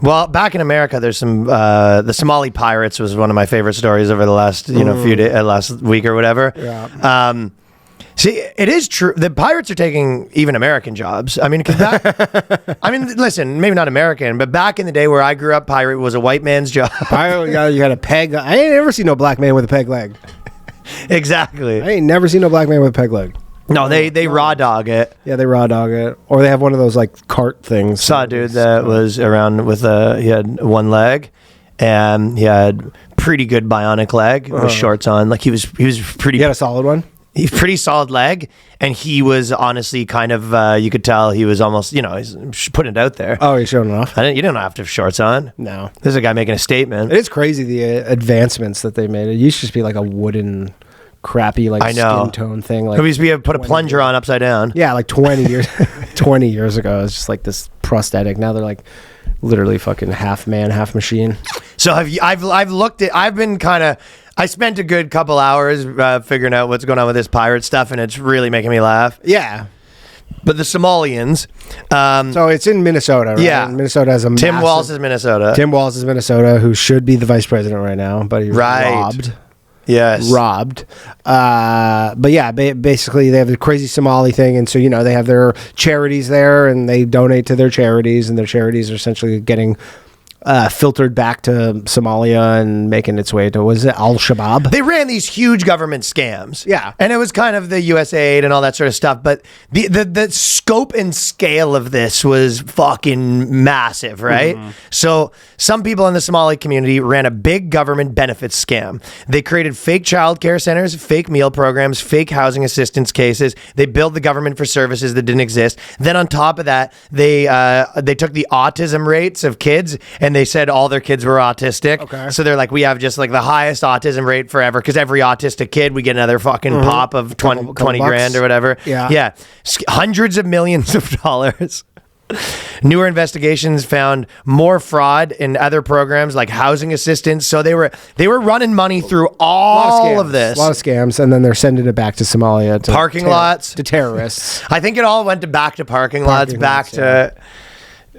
Well, back in America, there's some the Somali pirates was one of my favorite stories over the last few days, last week or whatever. Yeah. See, it is true. The pirates are taking even American jobs. I mean, listen, maybe not American, but back in the day where I grew up, pirate was a white man's job. Pirate, you got a peg. I ain't never seen no black man with a peg leg. Exactly. I ain't never seen no black man with a peg leg. No, they raw dog it. Yeah, they raw dog it, or they have one of those like cart things. Saw a dude that was around with he had one leg, and he had pretty good bionic leg with shorts on. Like he was pretty. He had a solid one. He's pretty solid leg, and he was honestly kind of you could tell he was almost he's putting it out there. Oh, he's showing it off. You don't have to have shorts on. No, this is a guy making a statement. It is crazy the advancements that they made. It used to just be like a wooden, crappy skin tone thing. Like we used to put a plunger on upside down. Yeah, like 20 years 20 years ago, it's just like this prosthetic. Now they're like literally fucking half man, half machine. So I spent a good couple hours figuring out what's going on with this pirate stuff, and it's really making me laugh. Yeah. But the Somalians. So it's in Minnesota, right? Yeah. Minnesota has a Tim Walz is Minnesota. Tim Walz is Minnesota, who should be the vice president right now, but he was robbed. Yes. Robbed. But yeah, basically they have the crazy Somali thing, and so, they have their charities there, and they donate to their charities, and their charities are essentially getting filtered back to Somalia and making its way to, was it Al-Shabaab? They ran these huge government scams. Yeah. And it was kind of the USAID and all that sort of stuff. But the scope and scale of this was fucking massive, right? Mm-hmm. So some people in the Somali community ran a big government benefits scam. They created fake childcare centers, fake meal programs, fake housing assistance cases. They billed the government for services that didn't exist. Then on top of that, they took the autism rates of kids and they said all their kids were autistic. Okay. So they're like, we have just like the highest autism rate forever because every autistic kid, we get another fucking pop of 20 grand or whatever. Yeah. Yeah. Hundreds of millions of dollars. Newer investigations found more fraud in other programs like housing assistance. So they were running money through all of this. A lot of scams, and then they're sending it back to Somalia. To parking lots. To terrorists. I think it all went back to parking lots.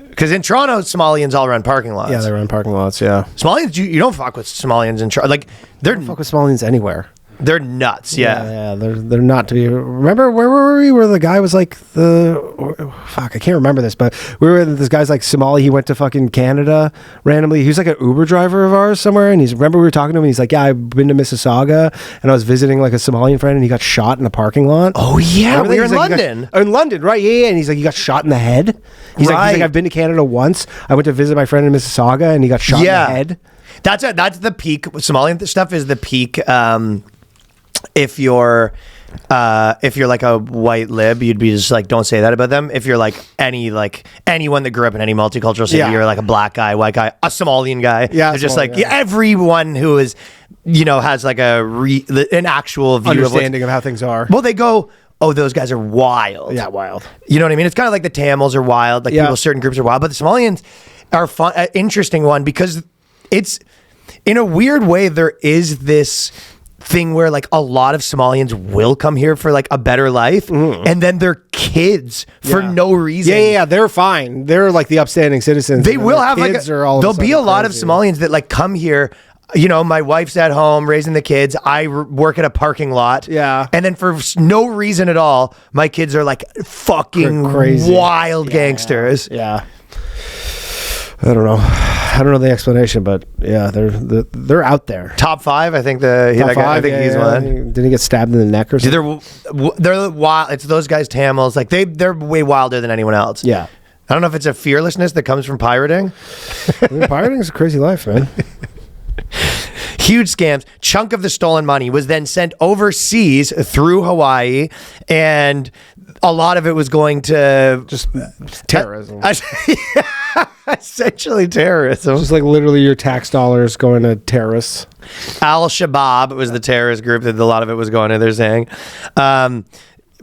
Because in Toronto, Somalians all run parking lots. Yeah, they run parking lots, yeah. Somalians, you don't fuck with Somalians in Toronto. Like, they don't fuck with Somalians anywhere. They're nuts, yeah. Yeah, they're not to be. Remember, where were we? Where the guy was like I can't remember this, but this guy's like Somali. He went to fucking Canada randomly. He was like an Uber driver of ours somewhere, and remember we were talking to him, and he's like, yeah, I've been to Mississauga, and I was visiting like a Somalian friend, and he got shot in a parking lot. Oh yeah, we were in London. In London, right? Yeah, and he's like, he got shot in the head. He's like, I've been to Canada once. I went to visit my friend in Mississauga, and he got shot in the head. That's the peak. Somalian stuff is the peak. If you're like a white lib, you'd be just like, don't say that about them. If you're like anyone that grew up in any multicultural city, you're like a black guy, white guy, a Somalian guy. Yeah, they're just like everyone who is, has like an actual view understanding of how things are. Well, they go, oh, those guys are wild. Yeah, wild. You know what I mean? It's kind of like the Tamils are wild, like certain groups are wild, but the Somalians are an interesting one because it's in a weird way there is this thing where like a lot of Somalians will come here for like a better life and then their kids for no reason. Yeah, they're fine. They're like the upstanding citizens. They will have there'll be a lot of Somalians that like come here. My wife's at home raising the kids. I work at a parking lot. Yeah. And then for no reason at all, my kids are like fucking crazy, wild gangsters. Yeah. I don't know the explanation, but yeah, they're out there. Top 5, I think I think he's one. Didn't he get stabbed in the neck or something? They're wild. It's those guys, Tamils. Like they're way wilder than anyone else. Yeah. I don't know if it's a fearlessness that comes from pirating. Pirating is a crazy life, man. Huge scams. Chunk of the stolen money was then sent overseas through Hawaii, and a lot of it was going to just terrorism. Essentially terrorism. Just like literally your tax dollars going to terrorists. Al-Shabaab was the terrorist group that a lot of it was going to, they're saying.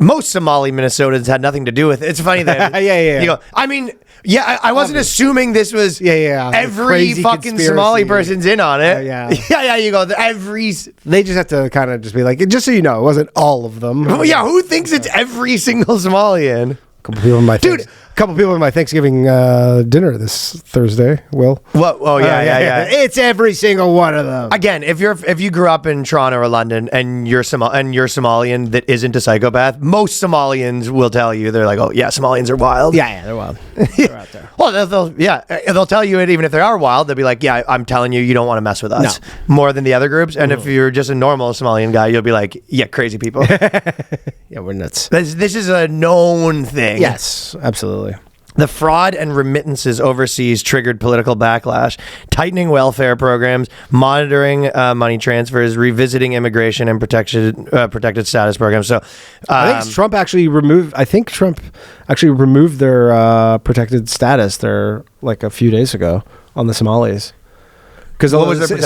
Most Somali Minnesotans had nothing to do with it. It's funny that you go, I mean, I wasn't assuming this was every fucking conspiracy. Somali person's in on it. You go, they just have to kind of just be like, just so you know, it wasn't all of them. Well, who thinks it's every single Somalian? Couple people in my dude, couple people in my Thanksgiving dinner this Thursday. Will. What? Oh yeah. It's every single one of them. Again, if you grew up in Toronto or London and you're Somalian that isn't a psychopath, most Somalians will tell you they're like, oh yeah, Somalians are wild. Yeah, they're wild. They're out there. Well, they'll tell you it even if they are wild. They'll be like, yeah, I'm telling you, you don't want to mess with us more than the other groups. And if you're just a normal Somalian guy, you'll be like, yeah, crazy people. Yeah, we're nuts. This is a known thing. Yes, absolutely. The fraud and remittances overseas triggered political backlash, tightening welfare programs, monitoring money transfers, revisiting immigration and protected status programs. So, I think Trump actually removed their protected status there like a few days ago on the Somalis. Because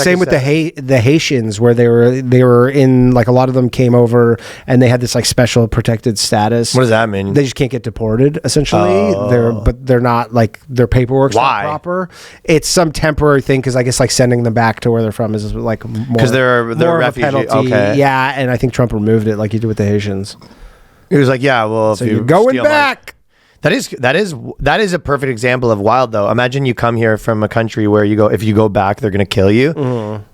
same with the Haitians, where they were in, like, a lot of them came over and they had this like special protected status. What does that mean? They just can't get deported, essentially. They're not, like, their paperwork's not proper. It's some temporary thing because I guess like sending them back to where they're from is like more because they're refugee. Of a penalty. Okay. Yeah, and I think Trump removed it like he did with the Haitians. He was like, yeah, well, so if you're going back. That is a perfect example of wild, though. Imagine you come here from a country where if you go back, they're going to kill you.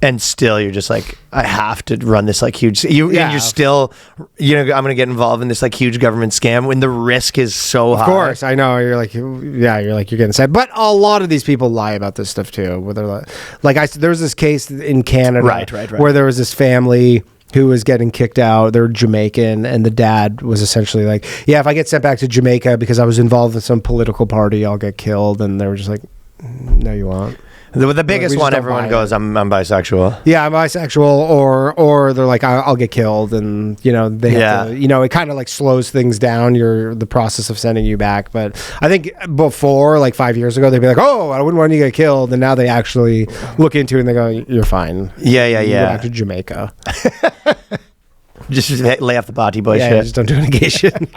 And still you're just like, I have to run this like huge, and you're still, I'm going to get involved in this like huge government scam when the risk is so high. Of course. I know. You're getting sad. But a lot of these people lie about this stuff too. Where they're there was this case in Canada right. where there was this family who was getting kicked out. They're Jamaican, and the dad was essentially like, yeah, if I get sent back to Jamaica because I was involved in some political party, I'll get killed. And they were just like, no, you won't. The biggest one, everyone goes, I'm bisexual. Yeah, I'm bisexual, or they're like, I'll get killed, and they have to, it kind of like slows things down. The process of sending you back. But I think before, like 5 years ago, they'd be like, oh, I wouldn't want you to get killed, and now they actually look into it and they go, you're fine. Yeah. Go back to Jamaica. Just lay off the party boy shit. Yeah, just don't do negation.